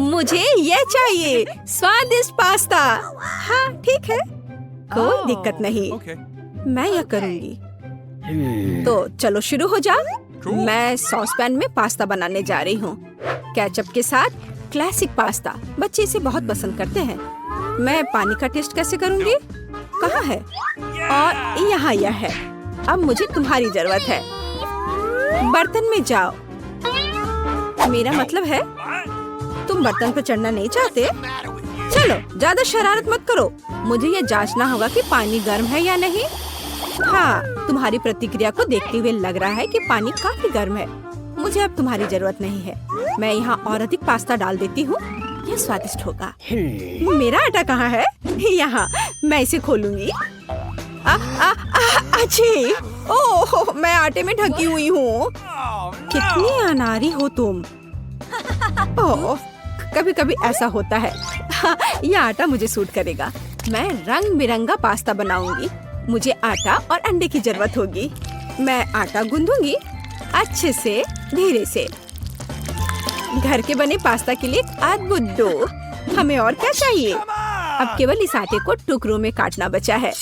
मुझे ये चाहिए, स्वादिष्ट पास्ता। हाँ ठीक है, कोई दिक्कत नहीं, मैं यह करूँगी। तो चलो शुरू हो जाओ। मैं सॉस पैन में पास्ता बनाने जा रही हूँ, केचप के साथ क्लासिक पास्ता। बच्चे इसे बहुत पसंद करते हैं। मैं पानी का टेस्ट कैसे करूँगी? कहाँ है? और यहाँ यह है। अब मुझे तुम्हारी जरूरत है। बर्तन में जाओ। मेरा मतलब है तुम बर्तन पर चढ़ना नहीं चाहते? चलो ज्यादा शरारत मत करो। मुझे ये जांचना होगा कि पानी गर्म है या नहीं। हाँ, तुम्हारी प्रतिक्रिया को देखते हुए लग रहा है कि पानी काफी गर्म है। मुझे अब तुम्हारी जरूरत नहीं है। मैं यहाँ और अधिक पास्ता डाल देती हूँ, यह स्वादिष्ट होगा। मेरा आटा कहाँ है? यहाँ, मैं इसे खोलूंगी। अच्छी, ओह, मैं आटे में ढकी हुई हूँ। कितनी अनाड़ी हो तुम। ओह, कभी कभी ऐसा होता है। यह आटा मुझे सूट करेगा। मैं रंग बिरंगा पास्ता बनाऊंगी। मुझे आटा और अंडे की जरूरत होगी। मैं आटा गूंदूंगी अच्छे से, धीरे से। घर के बने पास्ता के लिए अद्भुत डो। हमें और क्या चाहिए? अब केवल इस आटे को टुकड़ों में काटना बचा है।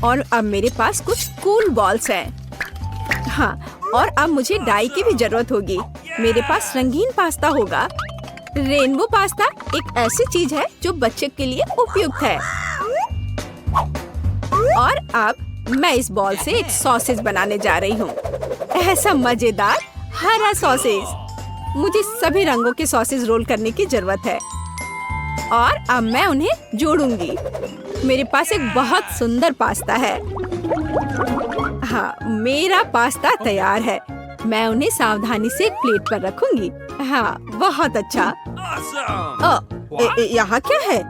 और अब मेरे पास कुछ कूल बॉल्स हैं। हाँ, और अब मुझे डाई की भी जरूरत होगी। मेरे पास रंगीन पास्ता होगा। रेनबो पास्ता एक ऐसी चीज है जो बच्चे के लिए उपयुक्त है। और अब मैं इस बॉल से एक सॉसेज बनाने जा रही हूँ। ऐसा मजेदार हरा सॉसेज। मुझे सभी रंगों के सॉसेज रोल करने की जरूरत है। और अब मैं उन्हें जोड़ूंगी। मेरे पास एक बहुत सुंदर पास्ता है। हाँ, मेरा पास्ता तैयार है। मैं उन्हें सावधानी से एक प्लेट पर रखूंगी। हाँ, बहुत अच्छा। यहाँ क्या है?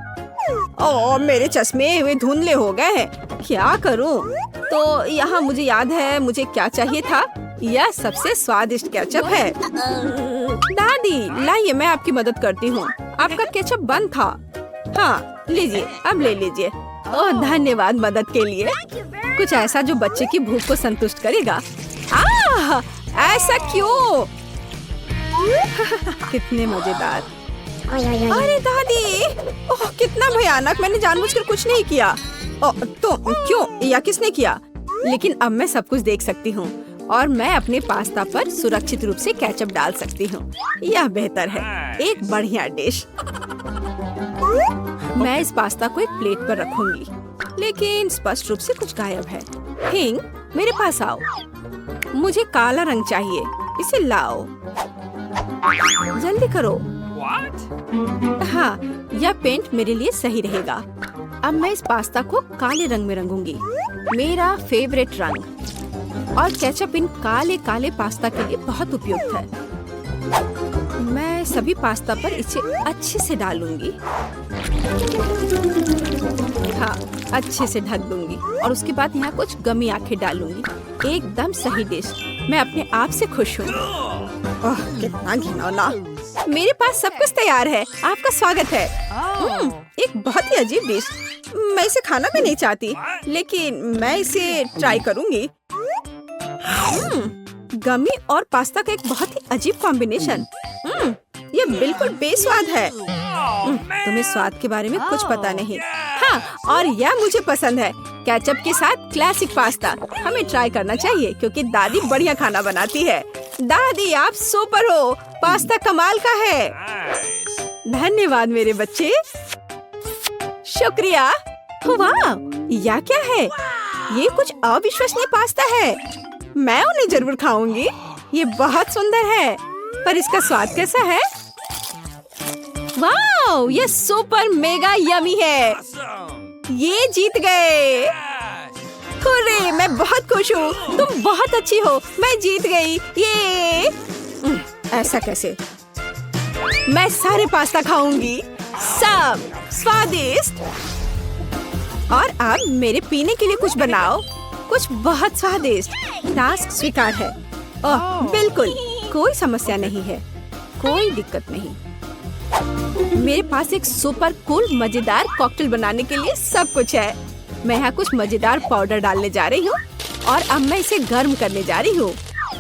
ओह, मेरे चश्मे वे धुंधले हो गए हैं। क्या करूं? तो यहाँ मुझे याद है मुझे क्या चाहिए था। यह सबसे स्वादिष्ट केचप है। दादी लाइए, मैं आपकी मदद करती हूँ। आपका केचप बंद था। हाँ, लीजिए, अब ले लीजिए। ओह, धन्यवाद मदद के लिए। कुछ ऐसा जो बच्चे की भूख को संतुष्ट करेगा। ऐसा क्यों? कितने मजेदार। अरे दादी, ओह कितना भयानक। मैंने जानबूझकर कुछ नहीं किया। तो क्यों, या किसने किया? लेकिन अब मैं सब कुछ देख सकती हूँ और मैं अपने पास्ता पर सुरक्षित रूप से केचप डाल सकती हूँ। यह बेहतर है, एक बढ़िया डिश। मैं इस पास्ता को एक प्लेट पर रखूंगी, लेकिन स्पष्ट रूप से कुछ गायब है। हिंग, मेरे पास आओ। मुझे काला रंग चाहिए, इसे लाओ। जल्दी करो। हाँ, यह पेंट मेरे लिए सही रहेगा। अब मैं इस पास्ता को काले रंग में रंगूंगी, मेरा फेवरेट रंग। और केचप इन काले काले पास्ता के लिए बहुत उपयुक्त है। मैं सभी पास्ता पर इसे अच्छे से डालूंगी। हाँ, अच्छे से ढक दूंगी और उसके बाद यहाँ कुछ गमी आंखें डालूंगी। एकदम सही डिश। मैं अपने आप से खुश हूँ। ओह, कितना घिनौना। मेरे पास सब कुछ तैयार है। आपका स्वागत है। एक बहुत ही अजीब डिश। मैं इसे खाना भी नहीं चाहती, लेकिन मैं इसे ट्राई करूंगी। गमी और पास्ता का एक बहुत ही अजीब कॉम्बिनेशन। ये बिल्कुल बेस्वाद है। तुम्हें स्वाद के बारे में कुछ पता नहीं। हाँ, और यह मुझे पसंद है। केचप के साथ क्लासिक पास्ता। हमें ट्राई करना चाहिए क्योंकि दादी बढ़िया खाना बनाती है। दादी, आप सुपर हो। पास्ता कमाल का है। धन्यवाद मेरे बच्चे। शुक्रिया। वाह, यह क्या है? ये कुछ अविश्वसनीय पास्ता है। मैं उन्हें जरूर खाऊंगी। ये बहुत सुंदर है, पर इसका स्वाद कैसा है? वाह, ये सुपर मेगा यमी है। ये जीत गए। हुर्रे, मैं बहुत खुश हूँ। तुम बहुत अच्छी हो। मैं जीत गई। ये ऐसा कैसे? मैं सारे पास्ता खाऊंगी, सब स्वादिष्ट। और अब मेरे पीने के लिए कुछ बनाओ, कुछ बहुत स्वादिष्ट। टास्क स्वीकार है। ओह, बिल्कुल कोई समस्या नहीं है, कोई दिक्कत नहीं। मेरे पास एक सुपर कूल मजेदार कॉकटेल बनाने के लिए सब कुछ है। मैं यहाँ कुछ मजेदार पाउडर डालने जा रही हूँ और अब मैं इसे गर्म करने जा रही हूँ।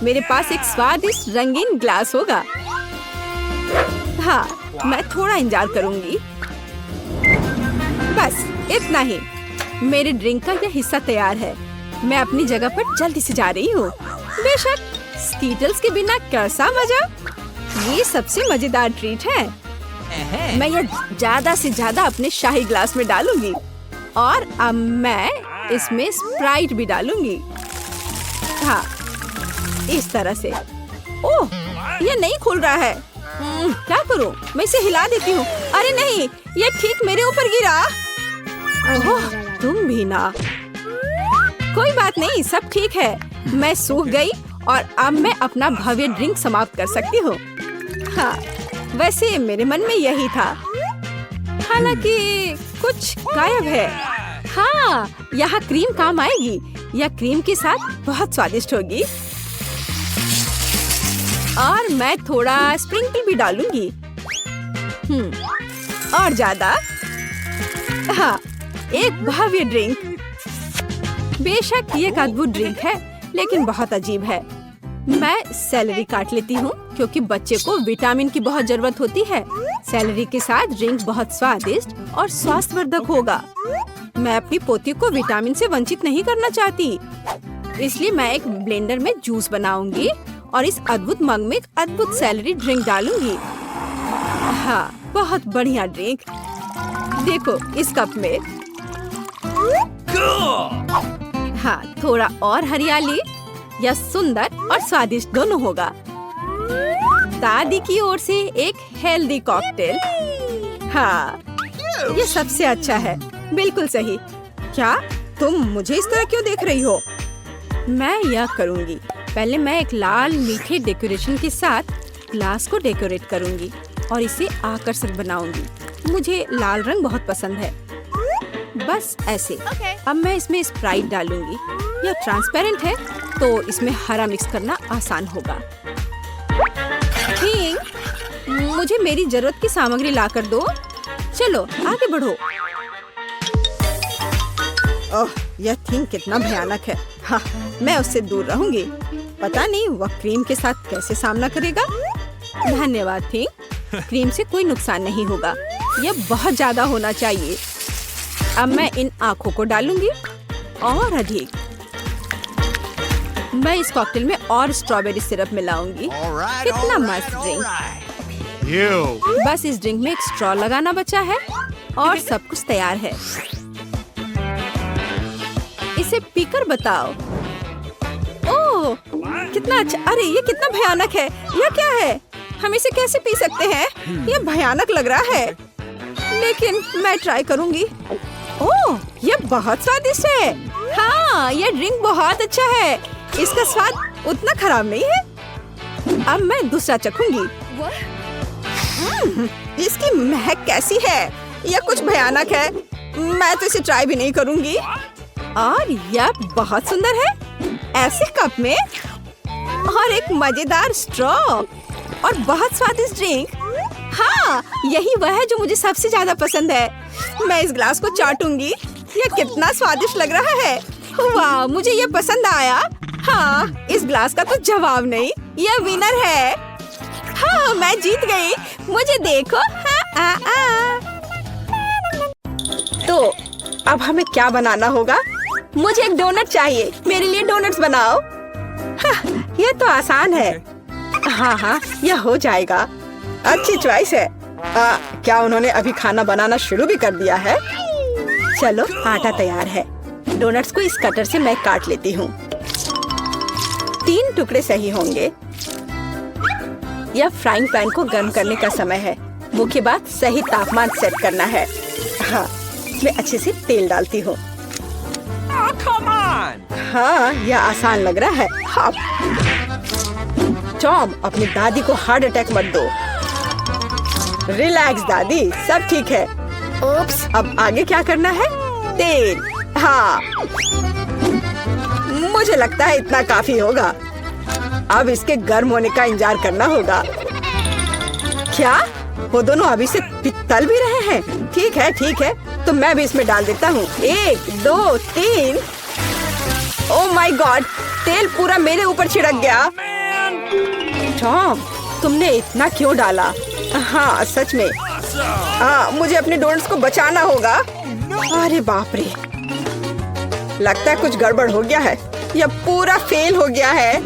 मेरे पास एक स्वादिष्ट रंगीन ग्लास होगा। हाँ, मैं थोड़ा इंतजार करूंगी। बस इतना ही, मेरे ड्रिंक का यह हिस्सा तैयार है। मैं अपनी जगह पर जल्दी से जा रही हूँ। बेशक स्कीटल्स के बिना कैसा मजा। ये सबसे मजेदार ट्रीट है। मैं यह ज्यादा से ज्यादा अपने शाही ग्लास में डालूंगी और अब मैं इसमें स्प्राइट भी डालूंगी। हाँ, इस तरह से। ओह, ये नहीं खुल रहा है। क्या करूं? मैं इसे हिला देती हूँ। अरे नहीं, ये ठीक मेरे ऊपर गिरा। ओह, तुम भी ना। कोई बात नहीं, सब ठीक है। मैं सूख गई और अब मैं अपना भव्य ड्रिंक समाप्त कर सकती हूँ। हाँ, वैसे मेरे मन में यही था, हालांकि कुछ गायब है। हाँ, यहाँ क्रीम काम आएगी। यह क्रीम के साथ बहुत स्वादिष्ट होगी। और मैं थोड़ा स्प्रिंकल भी डालूंगी। और ज्यादा। हाँ, एक भव्य ड्रिंक। बेशक ये एक अद्भुत ड्रिंक है, लेकिन बहुत अजीब है। मैं सेलेरी काट लेती हूँ क्योंकि बच्चे को विटामिन की बहुत जरूरत होती है। सेलेरी के साथ ड्रिंक बहुत स्वादिष्ट और स्वास्थ्यवर्धक होगा। मैं अपनी पोती को विटामिन से वंचित नहीं करना चाहती, इसलिए मैं एक ब्लेंडर में जूस बनाऊंगी और इस अद्भुत मग में एक अद्भुत सेलेरी ड्रिंक डालूंगी। हाँ, बहुत बढ़िया ड्रिंक। देखो इस कप में। हाँ, थोड़ा और हरियाली। यह सुंदर और स्वादिष्ट दोनों होगा। दादी की ओर से एक हेल्दी कॉकटेल। हाँ, ये सबसे अच्छा है। बिल्कुल सही। क्या तुम मुझे इस तरह क्यों देख रही हो? मैं यह करूँगी। पहले मैं एक लाल मीठे डेकोरेशन के साथ ग्लास को डेकोरेट करूँगी और इसे आकर्षक बनाऊंगी। मुझे लाल रंग बहुत पसंद है। बस ऐसे। अब मैं इसमें स्प्राइट डालूंगी। यह ट्रांसपेरेंट है तो इसमें हरा मिक्स करना आसान होगा। ठीक, मुझे मेरी जरूरत की सामग्री ला कर दो। चलो आगे बढ़ो। ओह, यह थिंग कितना भयानक है। हाँ, मैं उससे दूर रहूंगी। पता नहीं वह क्रीम के साथ कैसे सामना करेगा। धन्यवाद थिंग। क्रीम से कोई नुकसान नहीं होगा। यह बहुत ज्यादा होना चाहिए। अब मैं इन आँखों को डालूंगी और अधिक। मैं इस कॉकटेल में और स्ट्रॉबेरी सिरप मिलाऊंगी। कितना मस्त ड्रिंक। बस इस ड्रिंक में एक स्ट्रॉ लगाना बचा है और सब कुछ तैयार है। इसे पीकर बताओ। ओह, कितना अच्छा। अरे ये कितना भयानक है। यह क्या है? हम इसे कैसे पी सकते हैं? यह भयानक लग रहा है, लेकिन मैं ट्राई करूंगी। ओह, यह बहुत स्वादिष्ट है। हाँ, यह ड्रिंक बहुत अच्छा है। इसका स्वाद उतना खराब नहीं है। अब मैं दूसरा चखूंगी। इसकी महक कैसी है? यह कुछ भयानक है। मैं तो इसे ट्राई भी नहीं करूंगी। और यह बहुत सुंदर है। ऐसे कप में और एक मजेदार स्ट्रॉ और बहुत स्वादिष्ट ड्रिंक। हाँ, यही वह है जो मुझे सबसे ज्यादा पसंद है। मैं इस ग्लास को चाटूंगी। यह कितना स्वादिष्ट लग रहा है। वाह, मुझे यह पसंद आया। हाँ, इस ग्लास का तो जवाब नहीं। यह विनर है। हाँ, मैं जीत गई। मुझे देखो। तो अब हमें क्या बनाना होगा? मुझे एक डोनट चाहिए। मेरे लिए डोनट्स बनाओ। हाँ, यह तो आसान है। हाँ, यह हो जाएगा। अच्छी चॉइस है। क्या उन्होंने अभी खाना बनाना शुरू भी कर दिया है? चलो, आटा तैयार है। डोनट्स को इस कटर से मैं काट लेती हूँ। 3 टुकड़े सही होंगे। यह फ्राइंग पैन को गर्म करने का समय है। मुख्य बात सही तापमान सेट करना है। हाँ, मैं अच्छे से तेल डालती हूँ। हाँ, यह आसान लग रहा है। हाँ। टॉम, अपनी दादी को हार्ट अटैक मत दो। रिलैक्स दादी, सब ठीक है। ओप्स, अब आगे क्या करना है? तेल। हाँ, मुझे लगता है इतना काफी होगा। अब इसके गर्म होने का इंतजार करना होगा। क्या वो दोनों अभी से तल भी रहे हैं? ठीक है, तो मैं भी इसमें डाल देता हूँ। 1, 2, 3। ओह माय गॉड, तेल पूरा मेरे ऊपर छिड़क गया। टॉम, तुमने इतना क्यों डाला? हाँ सच में। हाँ मुझे अपने डोनट्स को बचाना होगा। अरे बाप रे, लगता है कुछ गड़बड़ हो गया है। यह पूरा फेल हो गया है।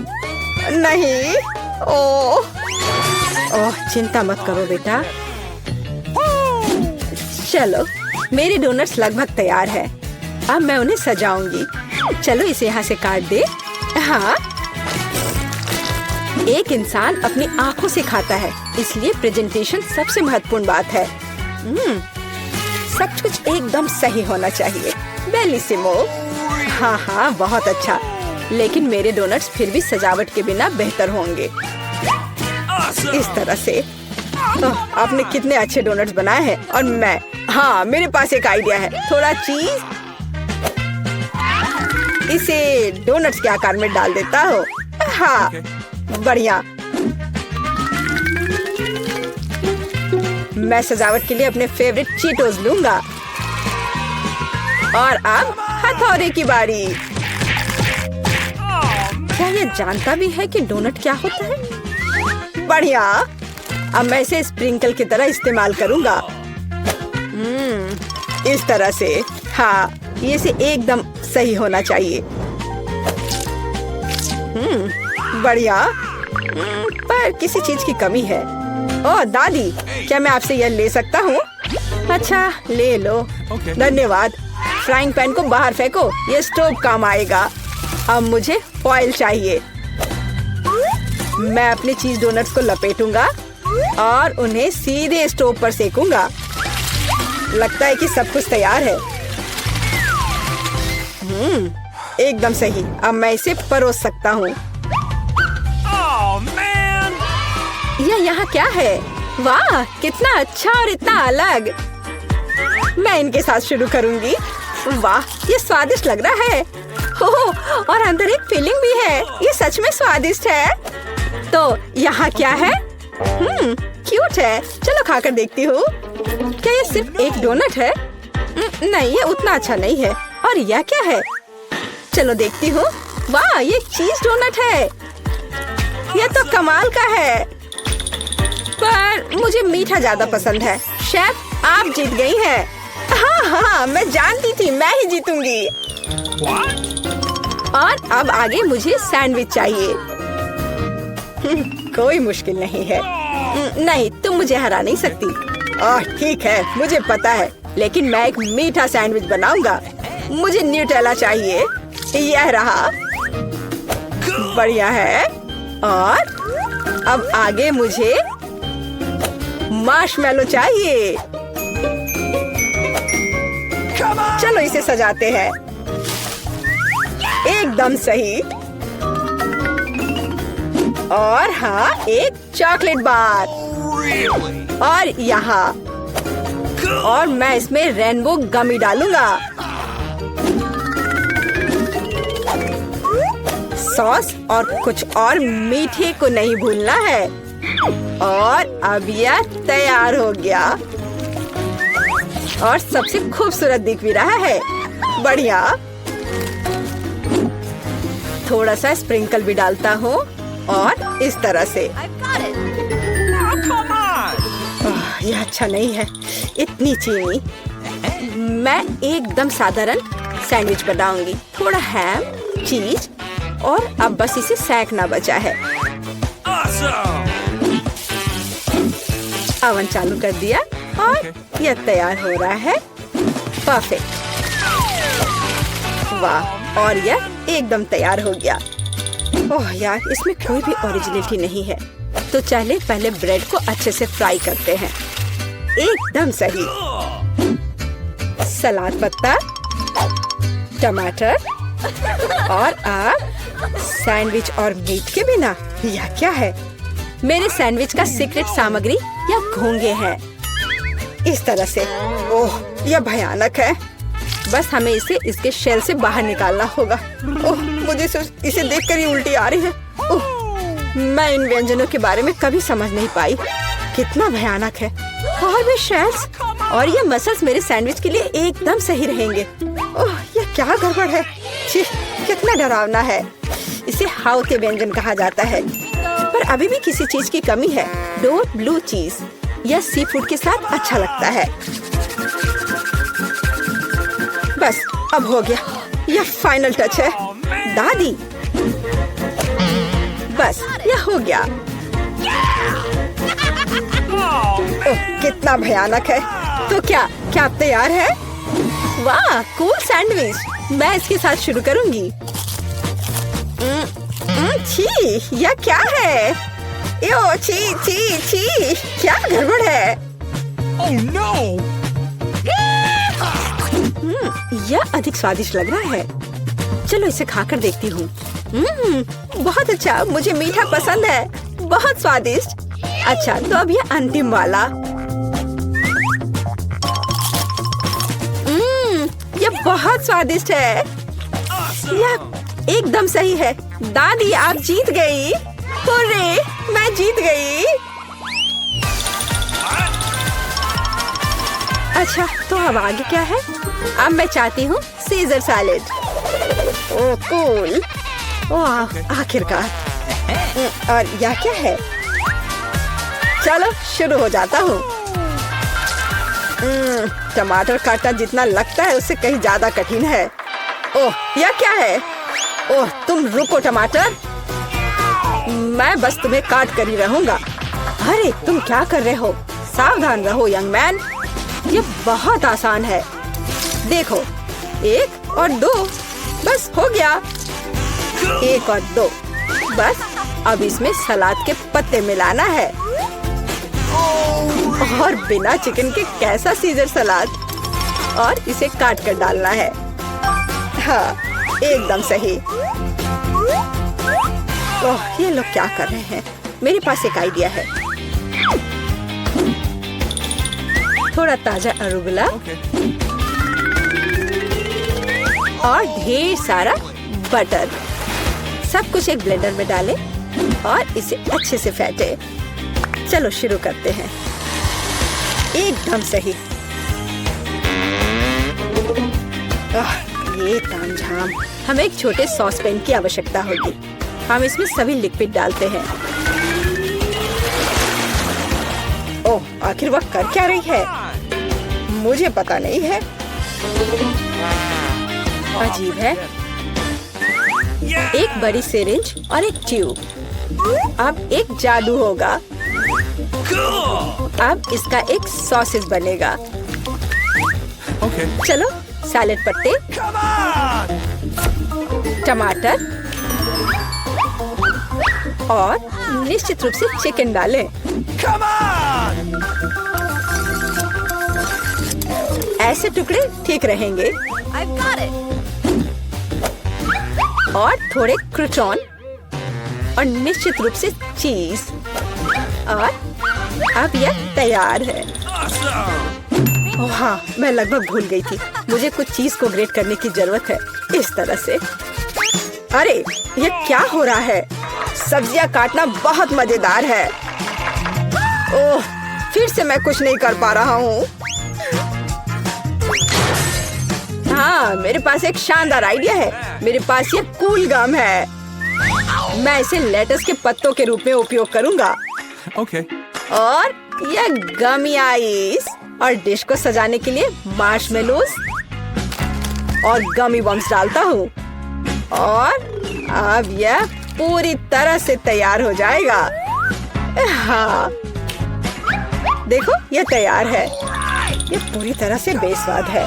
नहीं, ओह चिंता मत करो बेटा। चलो मेरे डोनट्स लगभग तैयार है। अब मैं उन्हें सजाऊंगी। चलो इसे यहाँ से काट दे। हाँ, एक इंसान अपनी आंखों से खाता है, इसलिए प्रेजेंटेशन सबसे महत्वपूर्ण बात है। सब कुछ एकदम सही होना चाहिए। बेलिसिमो। हाँ हाँ बहुत अच्छा, लेकिन मेरे डोनट्स फिर भी सजावट के बिना बेहतर होंगे। इस तरह से। आपने कितने अच्छे डोनट्स बनाए हैं। और मैं, हाँ मेरे पास एक आइडिया है। थोड़ा चीज इसे डोनट्स के आकार में डाल देता हूँ। हाँ बढ़िया। मैं सजावट के लिए अपने फेवरेट चीटोस लूंगा। और अब हथौड़े की बारी। क्या ये जानता भी है कि डोनट क्या होता है? बढ़िया। अब मैं इसे स्प्रिंकल की तरह इस्तेमाल करूंगा। इस तरह से। हाँ ये से एकदम सही होना चाहिए। बढ़िया। पर किसी चीज की कमी है। ओह दादी, क्या मैं आपसे यह ले सकता हूँ? अच्छा ले लो। धन्यवाद। फ्राइंग पैन को बाहर फेंको, ये स्टोव काम आएगा। अब मुझे फॉइल चाहिए। मैं अपने चीज डोनट्स को लपेटूंगा और उन्हें सीधे स्टोव पर सेकूंगा। लगता है कि सब कुछ तैयार है। एकदम सही। अब मैं इसे परोस सकता हूँ। यह यहाँ क्या है? वाह कितना अच्छा और इतना अलग। मैं इनके साथ शुरू करूंगी। वाह ये स्वादिष्ट लग रहा है। ओह, और अंदर एक फिलिंग भी है। ये सच में स्वादिष्ट है। तो यहाँ क्या है? क्यूट है। चलो खाकर देखती हूँ। क्या ये सिर्फ एक डोनट है? नहीं ये उतना अच्छा नहीं है। और यह क्या है? चलो देखती हूँ। वाह ये चीज डोनट है। यह तो कमाल का है। पर मुझे मीठा ज्यादा पसंद है। शेफ आप जीत गई हैं। हाँ हाँ मैं जानती थी मैं ही जीतूंगी। और अब आगे मुझे सैंडविच चाहिए। कोई मुश्किल नहीं है। नहीं तुम मुझे हरा नहीं सकती। ठीक है मुझे पता है, लेकिन मैं एक मीठा सैंडविच बनाऊंगा। मुझे न्यूटेला चाहिए। यह रहा। बढ़िया है। और अब आगे मुझे मार्शमेलो चाहिए। चलो इसे सजाते हैं। एकदम सही। और हाँ एक चॉकलेट बार। और यहाँ। और मैं इसमें रेनबो गमी डालूंगा। सॉस और कुछ और मीठे को नहीं भूलना है। और अब यह तैयार हो गया। और सबसे खूबसूरत दिख भी रहा है। बढ़िया। थोड़ा सा स्प्रिंकल भी डालता हूँ। और इस तरह से। यह अच्छा नहीं है, इतनी चीनी। मैं एकदम साधारण सैंडविच बनाऊंगी। थोड़ा हैम, चीज और अब बस इसे सेकना बचा है। ओवन चालू कर दिया और यह तैयार हो रहा है। परफेक्ट। वाह, और यह एकदम तैयार हो गया। ओह यार, इसमें कोई भी ओरिजिनलिटी नहीं है। तो चले पहले ब्रेड को अच्छे से फ्राई करते हैं। एकदम सही। सलाद पत्ता, टमाटर और अब सैंडविच और मीट के बिना यह क्या है? मेरे सैंडविच का सीक्रेट सामग्री यह घोंगे हैं। इस तरह से। ओह, यह भयानक है। बस हमें इसे इसके शेल से बाहर निकालना होगा। ओह, मुझे इसे देखकर ही उल्टी आ रही है। ओह, मैं इन व्यंजनों के बारे में कभी समझ नहीं पाई। कितना भयानक है। और भी शेल्स और ये मसल्स मेरे सैंडविच के लिए एकदम सही रहेंगे। ओह, यह क्या गड़बड़ है। छी, कितना डरावना है। इसे हाउते व्यंजन कहा जाता है। पर अभी भी किसी चीज की कमी है। डोर ब्लू चीज। यह सी फूड के साथ अच्छा लगता है। बस अब हो गया, यह फाइनल टच है दादी। बस यह हो गया। ओह, कितना भयानक है। तो क्या आप तैयार है? वाह, कूल सैंडविच। मैं इसके साथ शुरू करूंगी। छी, यह क्या है? यो, छी छी छी, क्या गड़बड़ है? Oh no! यह अधिक स्वादिष्ट लग रहा है। चलो इसे खाकर देखती हूँ। बहुत अच्छा, मुझे मीठा पसंद है। बहुत स्वादिष्ट। अच्छा, तो अब यह अंतिम वाला। यह बहुत स्वादिष्ट है। यह एकदम सही है। दादी, आप जीत गई। हुर्रे, मैं जीत गई। अच्छा, तो अब आगे क्या है? अब मैं चाहती हूँ सीजर सैलेड। ओह कूल। ओह, आखिरकार। और यह क्या है? चलो शुरू हो जाता हूँ। टमाटर काटना जितना लगता है उससे कहीं ज्यादा कठिन है। ओह, यह क्या है? ओह, तुम रुको टमाटर, मैं बस तुम्हें काट कर ही रहूंगा। अरे तुम क्या कर रहे हो? सावधान रहो यंग मैन, ये बहुत आसान है। देखो, 1 और 2, बस हो गया। 1 और 2, बस अब इसमें सलाद के पत्ते मिलाना है। और बिना चिकन के कैसा सीजर सलाद? और इसे काट कर डालना है। हाँ, एकदम सही। ओह, ये लोग क्या कर रहे हैं? मेरे पास एक आइडिया है। थोड़ा ताजा अरुगुला और ढेर सारा बटर। सब कुछ एक ब्लेंडर में डालें और इसे अच्छे से फेंटे। चलो शुरू करते हैं। एकदम सही। ये तामझाम। हमें एक छोटे सॉस पैन की आवश्यकता होगी। हम इसमें सभी लिक्विड डालते हैं। ओह, आखिर वह कर क्या रही है? मुझे पता नहीं है। अजीब है। एक बड़ी सिरिंज और एक ट्यूब। अब एक जादू होगा। अब इसका एक सॉसेज बनेगा। चलो, सैलेड पत्ते, टमाटर और निश्चित रूप से चिकन डालें। ऐसे टुकड़े ठीक रहेंगे। और थोड़े क्रूटॉन और निश्चित रूप से चीज। और अब यह तैयार है। ओह हाँ, मैं लगभग भूल गई थी। मुझे कुछ चीज को ग्रेट करने की जरूरत है। इस तरह से। अरे, यह क्या हो रहा है? सब्जियां काटना बहुत मजेदार है। ओह, फिर से मैं कुछ नहीं कर पा रहा हूँ। हाँ, मेरे पास एक शानदार आइडिया है। मेरे पास ये कूल गम है। मैं इसे लेटस के पत्तों के रूप में उपयोग करूंगा। Okay. और यह गमी आइस और डिश को सजाने के लिए मार्शमेलोस और गमी बम्स डालता हूँ। और अब यह पूरी तरह से तैयार हो जाएगा। हाँ, देखो, यह तैयार है। यह पूरी तरह से बेस्वाद है।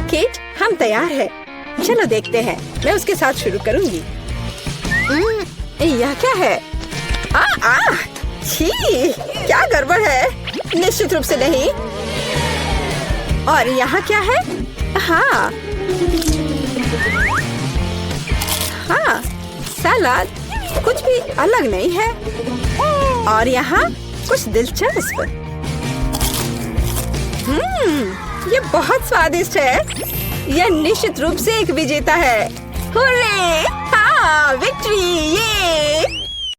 किट, हम तैयार हैं। चलो देखते हैं। मैं उसके साथ शुरू करूंगी। यह क्या है? छी, क्या गड़बड़ है? निश्चित रूप से नहीं। और यहाँ क्या है? हाँ, सलाद कुछ भी अलग नहीं है। और यहाँ कुछ दिलचस्प। ये बहुत स्वादिष्ट है। यह निश्चित रूप से एक विजेता है। हुर्रे! हाँ, विक्ट्री! ये